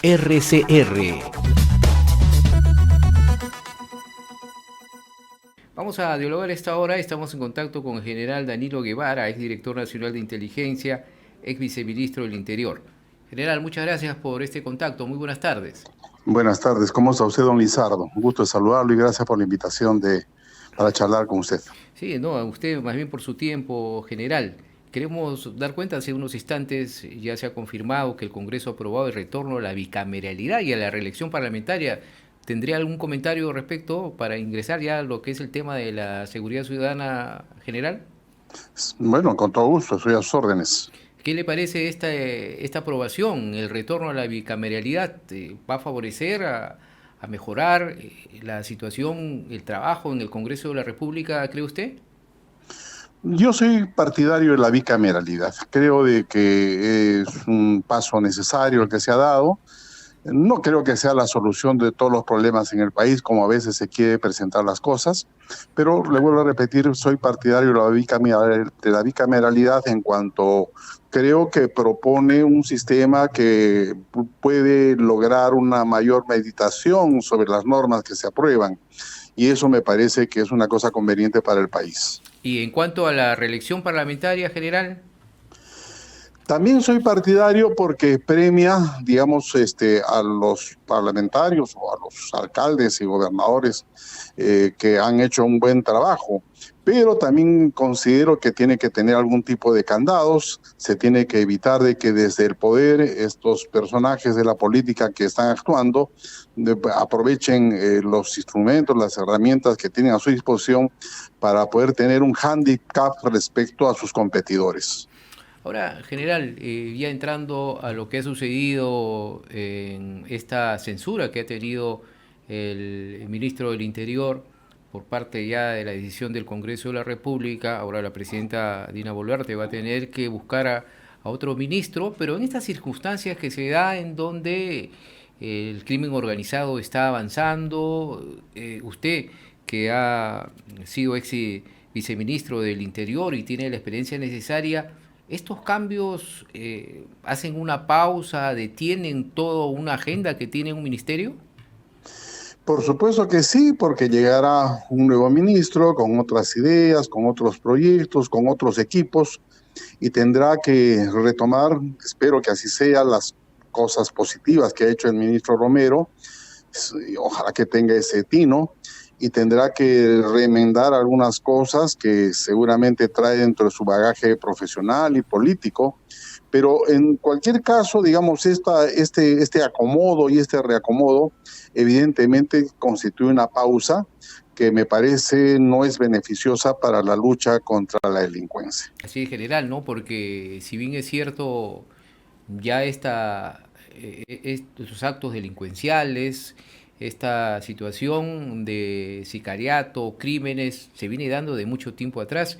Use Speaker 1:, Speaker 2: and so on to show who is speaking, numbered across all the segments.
Speaker 1: RCR. Vamos a dialogar a esta hora. Estamos en contacto con el general Danilo Guevara, exdirector nacional de inteligencia, ex viceministro del Interior. General, muchas gracias por este contacto. Muy buenas tardes.
Speaker 2: Buenas tardes. ¿Cómo está usted, don Lizardo? Un gusto de saludarlo y gracias por la invitación para charlar con usted.
Speaker 1: Sí, no, a usted más bien por su tiempo, general. Queremos dar cuenta, hace unos instantes ya se ha confirmado que el Congreso ha aprobado el retorno a la bicameralidad y a la reelección parlamentaria. ¿Tendría algún comentario respecto para ingresar ya a lo que es el tema de la seguridad ciudadana, general?
Speaker 2: Bueno, con todo gusto, estoy a sus órdenes.
Speaker 1: ¿Qué le parece esta aprobación, el retorno a la bicameralidad? ¿Va a favorecer a mejorar la situación, el trabajo en el Congreso de la República, cree usted?
Speaker 2: Yo soy partidario de la bicameralidad. Creo de que es un paso necesario el que se ha dado. No creo que sea la solución de todos los problemas en el país, como a veces se quiere presentar las cosas, pero le vuelvo a repetir, soy partidario de la bicameralidad en cuanto creo que propone un sistema que puede lograr una mayor meditación sobre las normas que se aprueban, y eso me parece que es una cosa conveniente para el país.
Speaker 1: Y en cuanto a la reelección parlamentaria, general.
Speaker 2: También soy partidario porque premia, digamos, a los parlamentarios o a los alcaldes y gobernadores que han hecho un buen trabajo, pero también considero que tiene que tener algún tipo de candados, se tiene que evitar de que desde el poder estos personajes de la política que están actuando aprovechen los instrumentos, las herramientas que tienen a su disposición para poder tener un hándicap respecto a sus competidores.
Speaker 1: Ahora, general, ya entrando a lo que ha sucedido en esta censura que ha tenido el ministro del Interior por parte ya de la decisión del Congreso de la República, ahora la presidenta Dina Boluarte va a tener que buscar a otro ministro, pero en estas circunstancias que se da en donde el crimen organizado está avanzando, usted que ha sido ex viceministro del Interior y tiene la experiencia necesaria, ¿estos cambios hacen una pausa, detienen toda una agenda que tiene un ministerio?
Speaker 2: Por supuesto que sí, porque llegará un nuevo ministro con otras ideas, con otros proyectos, con otros equipos, y tendrá que retomar, espero que así sea, las cosas positivas que ha hecho el ministro Romero, ojalá que tenga ese tino, y tendrá que remendar algunas cosas que seguramente trae dentro de su bagaje profesional y político, pero en cualquier caso, digamos, este acomodo y este reacomodo evidentemente constituye una pausa que me parece no es beneficiosa para la lucha contra la delincuencia.
Speaker 1: Así en general, ¿no? Porque si bien es cierto, ya estos actos delincuenciales, esta situación de sicariato, crímenes, se viene dando de mucho tiempo atrás,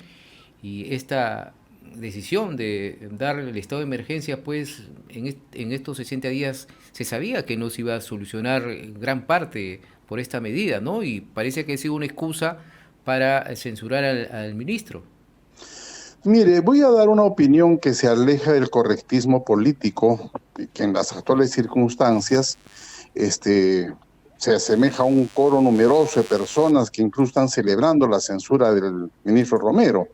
Speaker 1: y esta decisión de dar el estado de emergencia, pues en estos 60 días se sabía que no se iba a solucionar gran parte por esta medida, ¿no? Y parece que ha sido una excusa para censurar al ministro.
Speaker 2: Mire, voy a dar una opinión que se aleja del correctismo político, que en las actuales circunstancias se asemeja a un coro numeroso de personas que incluso están celebrando la censura del ministro Romero.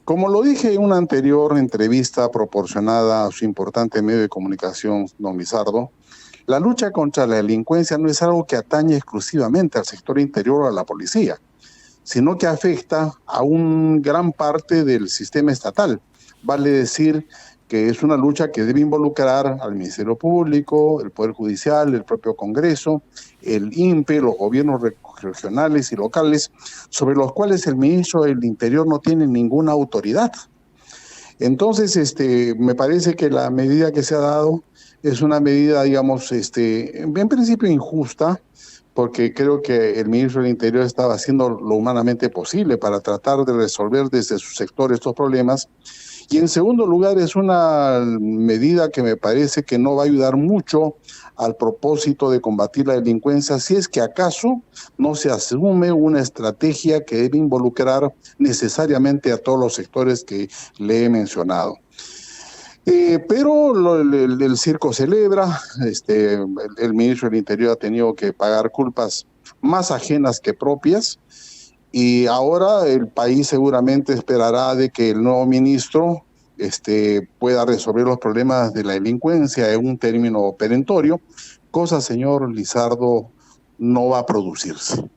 Speaker 2: Como lo dije en una anterior entrevista proporcionada a su importante medio de comunicación, don Lizardo, la lucha contra la delincuencia no es algo que atañe exclusivamente al sector interior o a la policía, sino que afecta a una gran parte del sistema estatal. Vale decir que es una lucha que debe involucrar al Ministerio Público, el Poder Judicial, el propio Congreso, el INPE, los gobiernos regionales y locales, sobre los cuales el ministro del Interior no tiene ninguna autoridad. Entonces, me parece que la medida que se ha dado es una medida, digamos, en principio injusta, porque creo que el ministro del Interior estaba haciendo lo humanamente posible para tratar de resolver desde su sector estos problemas. Y en segundo lugar, es una medida que me parece que no va a ayudar mucho al propósito de combatir la delincuencia, si es que acaso no se asume una estrategia que debe involucrar necesariamente a todos los sectores que le he mencionado. Pero el circo celebra, el ministro del Interior ha tenido que pagar culpas más ajenas que propias, y ahora el país seguramente esperará de que el nuevo ministro pueda resolver los problemas de la delincuencia en un término perentorio, cosa, señor Lizardo, no va a producirse,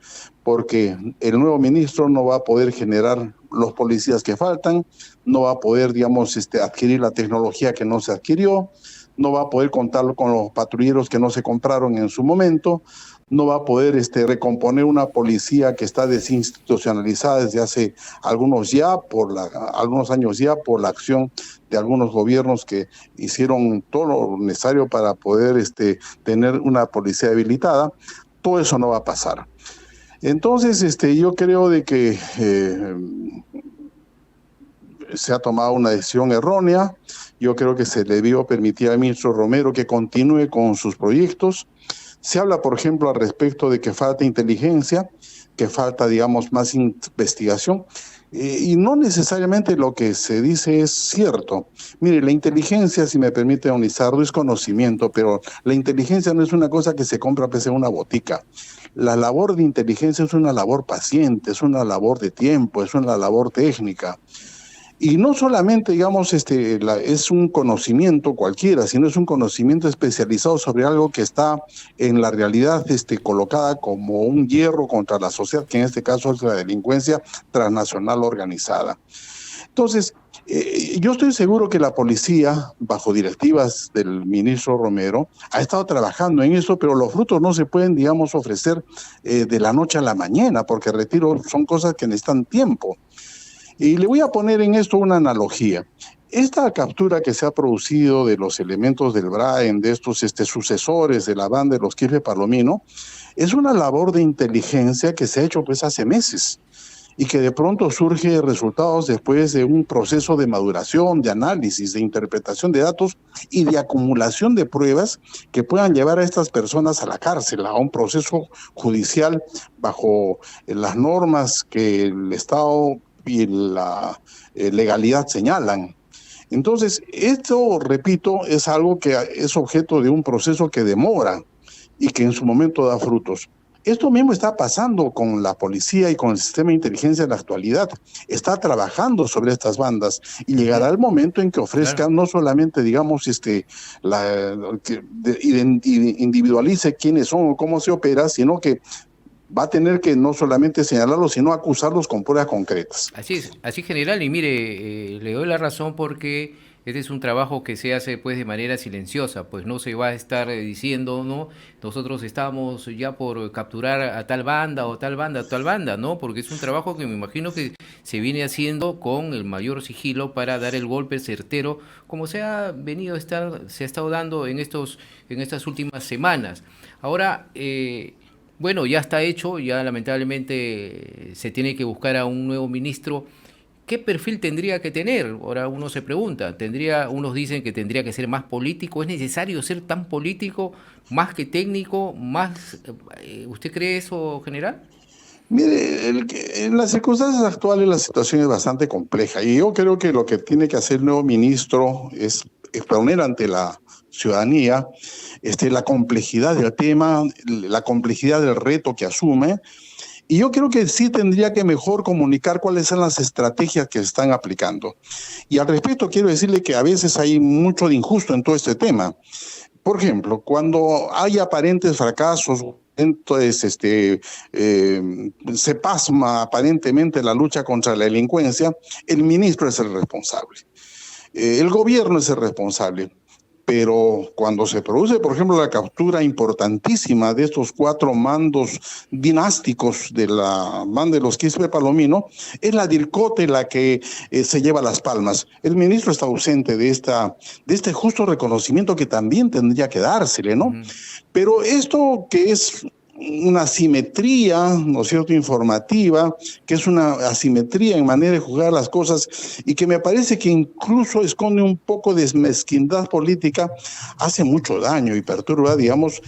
Speaker 2: porque el nuevo ministro no va a poder generar los policías que faltan, no va a poder, digamos, adquirir la tecnología que no se adquirió, no va a poder contar con los patrulleros que no se compraron en su momento, no va a poder recomponer una policía que está desinstitucionalizada desde hace algunos años ya por la acción de algunos gobiernos que hicieron todo lo necesario para poder tener una policía habilitada. Todo eso no va a pasar. Entonces, yo creo de que se ha tomado una decisión errónea. Yo creo que se le debió permitir al ministro Romero que continúe con sus proyectos. Se habla, por ejemplo, al respecto de que falta inteligencia, que falta, digamos, más investigación, y no necesariamente lo que se dice es cierto. Mire, la inteligencia, si me permite, don Lizardo, es conocimiento, pero la inteligencia no es una cosa que se compra pues, en una botica. La labor de inteligencia es una labor paciente, es una labor de tiempo, es una labor técnica. Y no solamente, digamos, es un conocimiento cualquiera, sino es un conocimiento especializado sobre algo que está en la realidad colocada como un hierro contra la sociedad, que en este caso es la delincuencia transnacional organizada. Entonces, yo estoy seguro que la policía, bajo directivas del ministro Romero, ha estado trabajando en eso, pero los frutos no se pueden, digamos, ofrecer de la noche a la mañana, porque retiro, son cosas que necesitan tiempo. Y le voy a poner en esto una analogía. Esta captura que se ha producido de los elementos del Braen, de estos sucesores de la banda de los Quispe Palomino, es una labor de inteligencia que se ha hecho pues hace meses y que de pronto surge resultados después de un proceso de maduración, de análisis, de interpretación de datos y de acumulación de pruebas que puedan llevar a estas personas a la cárcel, a un proceso judicial bajo las normas que el Estado y la legalidad señalan. Entonces, esto, repito, es algo que es objeto de un proceso que demora y que en su momento da frutos. Esto mismo está pasando con la policía y con el sistema de inteligencia en la actualidad. Está trabajando sobre estas bandas y llegará el momento en que ofrezcan no solamente, digamos, que individualice quiénes son o cómo se opera, sino que va a tener que no solamente señalarlos, sino acusarlos con pruebas concretas.
Speaker 1: Así general, y mire, le doy la razón porque este es un trabajo que se hace pues de manera silenciosa, pues no se va a estar diciendo, ¿no? Nosotros estamos ya por capturar a tal banda o tal banda, ¿no? Porque es un trabajo que me imagino que se viene haciendo con el mayor sigilo para dar el golpe certero, como se ha estado dando en estas últimas semanas. Ahora, bueno, ya está hecho, ya lamentablemente se tiene que buscar a un nuevo ministro. ¿Qué perfil tendría que tener? Ahora uno se pregunta, unos dicen que tendría que ser más político. ¿Es necesario ser tan político, más que técnico, más? ¿Usted cree eso, general?
Speaker 2: Mire, en las circunstancias actuales la situación es bastante compleja y yo creo que lo que tiene que hacer el nuevo ministro es exponer ante la ciudadanía la complejidad del tema, la complejidad del reto que asume. Y yo creo que sí tendría que mejor comunicar cuáles son las estrategias que se están aplicando. Y al respecto quiero decirle que a veces hay mucho de injusto en todo este tema. Por ejemplo, cuando hay aparentes fracasos, entonces se pasma aparentemente la lucha contra la delincuencia, el ministro es el responsable. El gobierno es el responsable. Pero cuando se produce, por ejemplo, la captura importantísima de estos 4 mandos dinásticos de la banda de los Quispe Palomino, es la DIRCOTE la que se lleva las palmas. El ministro está ausente de este justo reconocimiento que también tendría que dársele, ¿no? Pero esto que es una asimetría, ¿no es cierto?, informativa, que es una asimetría en manera de jugar las cosas y que me parece que incluso esconde un poco de mezquindad política, hace mucho daño y perturba, digamos,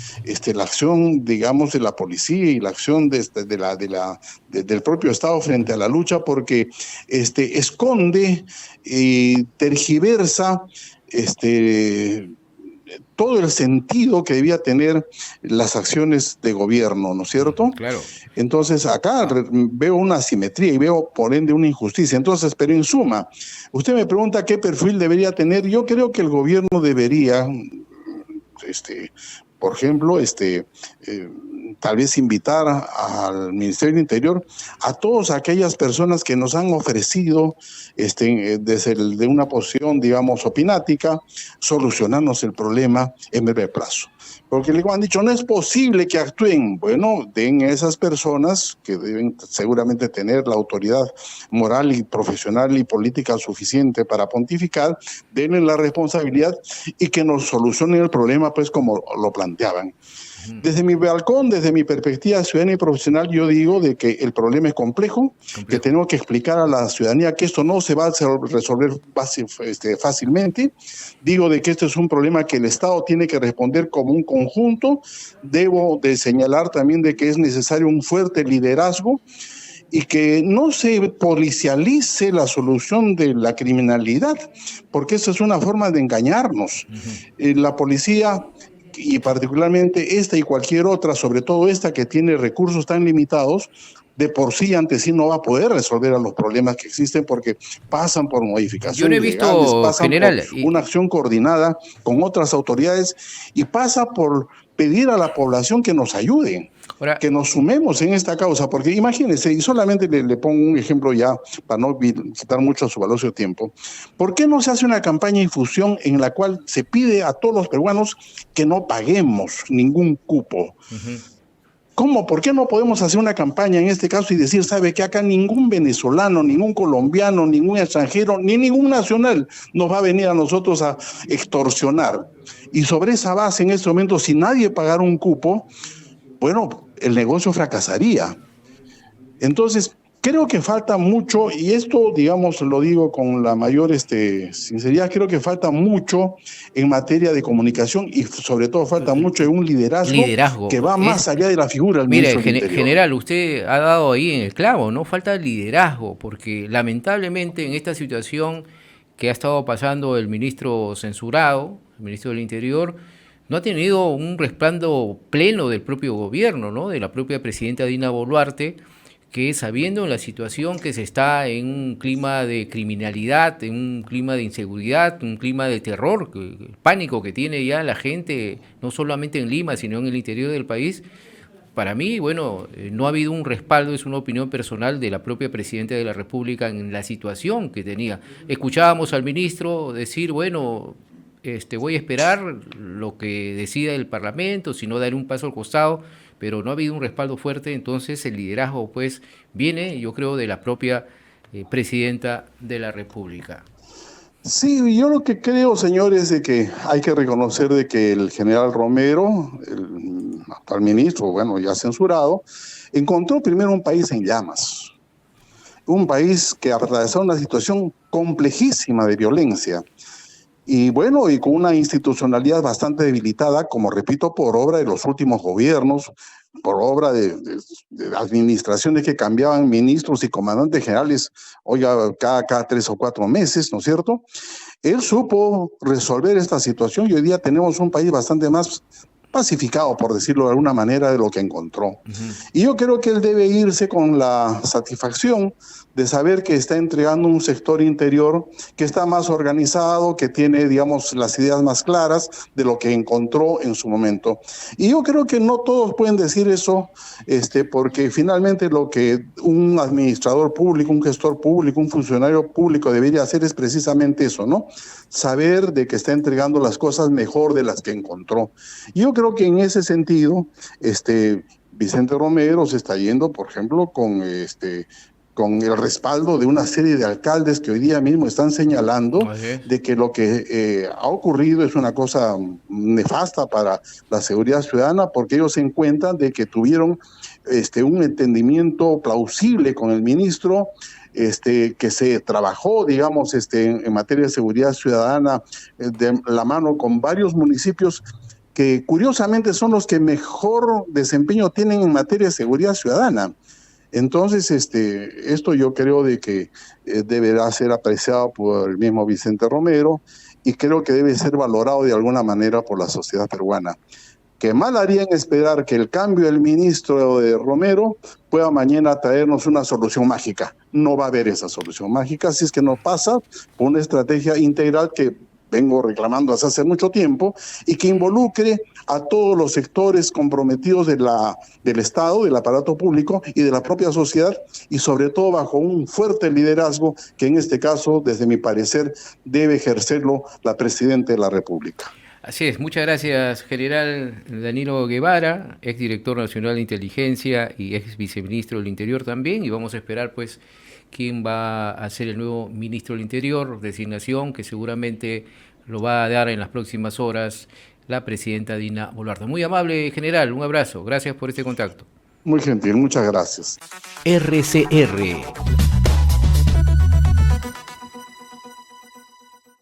Speaker 2: la acción, digamos, de la policía y la acción del propio Estado frente a la lucha, porque esconde y tergiversa todo el sentido que debía tener las acciones de gobierno, ¿no es cierto?
Speaker 1: Claro.
Speaker 2: Entonces, acá veo una asimetría y veo, por ende, una injusticia. Entonces, pero en suma, usted me pregunta qué perfil debería tener. Yo creo que el gobierno debería, por ejemplo, tal vez invitar al Ministerio del Interior a todas aquellas personas que nos han ofrecido, de una posición, digamos, opinática, solucionarnos el problema en breve plazo. Porque le han dicho, no es posible que actúen. Bueno, den a esas personas que deben seguramente tener la autoridad moral y profesional y política suficiente para pontificar, denle la responsabilidad y que nos solucionen el problema, pues como lo planteaban. Desde mi balcón, desde mi perspectiva ciudadana y profesional, yo digo de que el problema es complejo, que tenemos que explicar a la ciudadanía que esto no se va a resolver fácilmente. Digo de que esto es un problema que el Estado tiene que responder como un conjunto. Debo de señalar también de que es necesario un fuerte liderazgo y que no se policialice la solución de la criminalidad, porque eso es una forma de engañarnos. La policía, y particularmente esta y cualquier otra, sobre todo esta que tiene recursos tan limitados, de por sí ante sí no va a poder resolver a los problemas que existen porque pasan por
Speaker 1: Yo no he
Speaker 2: modificaciones legales,
Speaker 1: visto,
Speaker 2: pasan
Speaker 1: general,
Speaker 2: por una acción coordinada con otras autoridades y pasa por pedir a la población que nos ayuden,
Speaker 1: ahora,
Speaker 2: que nos sumemos en esta causa, porque imagínense, y solamente le pongo un ejemplo ya para no quitar mucho su valioso tiempo. ¿Por qué no se hace una campaña de infusión en la cual se pide a todos los peruanos que no paguemos ningún cupo? ¿Cómo? ¿Por qué no podemos hacer una campaña en este caso y decir, sabe que acá ningún venezolano, ningún colombiano, ningún extranjero, ni ningún nacional nos va a venir a nosotros a extorsionar? Y sobre esa base, en este momento, si nadie pagara un cupo, bueno, el negocio fracasaría. Entonces, creo que falta mucho, y esto, digamos, lo digo con la mayor sinceridad, creo que falta mucho en materia de comunicación y sobre todo falta mucho en un liderazgo que va más allá de la figura del
Speaker 1: mire,
Speaker 2: ministro del Interior.
Speaker 1: general, usted ha dado ahí en el clavo, ¿no? Falta liderazgo, porque lamentablemente en esta situación que ha estado pasando el ministro censurado, el ministro del Interior, no ha tenido un respaldo pleno del propio gobierno, ¿no? De la propia presidenta Dina Boluarte, que sabiendo la situación que se está en un clima de criminalidad, en un clima de inseguridad, un clima de terror, el pánico que tiene ya la gente, no solamente en Lima, sino en el interior del país, para mí, bueno, no ha habido un respaldo, es una opinión personal de la propia presidenta de la República en la situación que tenía. Escuchábamos al ministro decir, bueno, voy a esperar lo que decida el Parlamento, si no daré un paso al costado, pero no ha habido un respaldo fuerte, entonces el liderazgo pues viene, yo creo, de la propia presidenta de la República.
Speaker 2: Sí, yo lo que creo, señores, de que hay que reconocer de que el general Romero, el actual ministro, bueno, ya censurado, encontró primero un país en llamas, un país que atravesaba una situación complejísima de violencia, y bueno, y con una institucionalidad bastante debilitada, como repito, por obra de los últimos gobiernos, por obra de administraciones que cambiaban ministros y comandantes generales, oiga, cada 3 o 4 meses, ¿no es cierto? Él supo resolver esta situación y hoy día tenemos un país bastante más pacificado, por decirlo de alguna manera, de lo que encontró. Y yo creo que él debe irse con la satisfacción de saber que está entregando un sector interior que está más organizado, que tiene, digamos, las ideas más claras de lo que encontró en su momento. Y yo creo que no todos pueden decir eso, porque finalmente lo que un administrador público, un gestor público, un funcionario público debería hacer es precisamente eso, ¿no? Saber de que está entregando las cosas mejor de las que encontró. Yo creo que en ese sentido, Vicente Romero se está yendo, por ejemplo, con el respaldo de una serie de alcaldes que hoy día mismo están señalando de que lo que ha ocurrido es una cosa nefasta para la seguridad ciudadana, porque ellos se encuentran de que tuvieron un entendimiento plausible con el ministro, que se trabajó, digamos, en materia de seguridad ciudadana de la mano con varios municipios que curiosamente son los que mejor desempeño tienen en materia de seguridad ciudadana. Entonces, esto yo creo de que deberá ser apreciado por el mismo Vicente Romero y creo que debe ser valorado de alguna manera por la sociedad peruana. Que mal harían esperar que el cambio del ministro de Romero pueda mañana traernos una solución mágica. No va a haber esa solución mágica, si es que no pasa por una estrategia integral que vengo reclamando hace mucho tiempo y que involucre a todos los sectores comprometidos del Estado, del aparato público y de la propia sociedad, y sobre todo bajo un fuerte liderazgo que en este caso, desde mi parecer, debe ejercerlo la Presidenta de la República.
Speaker 1: Así es, muchas gracias, general Danilo Guevara, exdirector nacional de inteligencia y ex viceministro del Interior también, y vamos a esperar pues quién va a ser el nuevo ministro del Interior, designación que seguramente lo va a dar en las próximas horas la presidenta Dina Boluarte. Muy amable, general, un abrazo, gracias por este contacto.
Speaker 2: Muy gentil, muchas gracias.
Speaker 3: RCR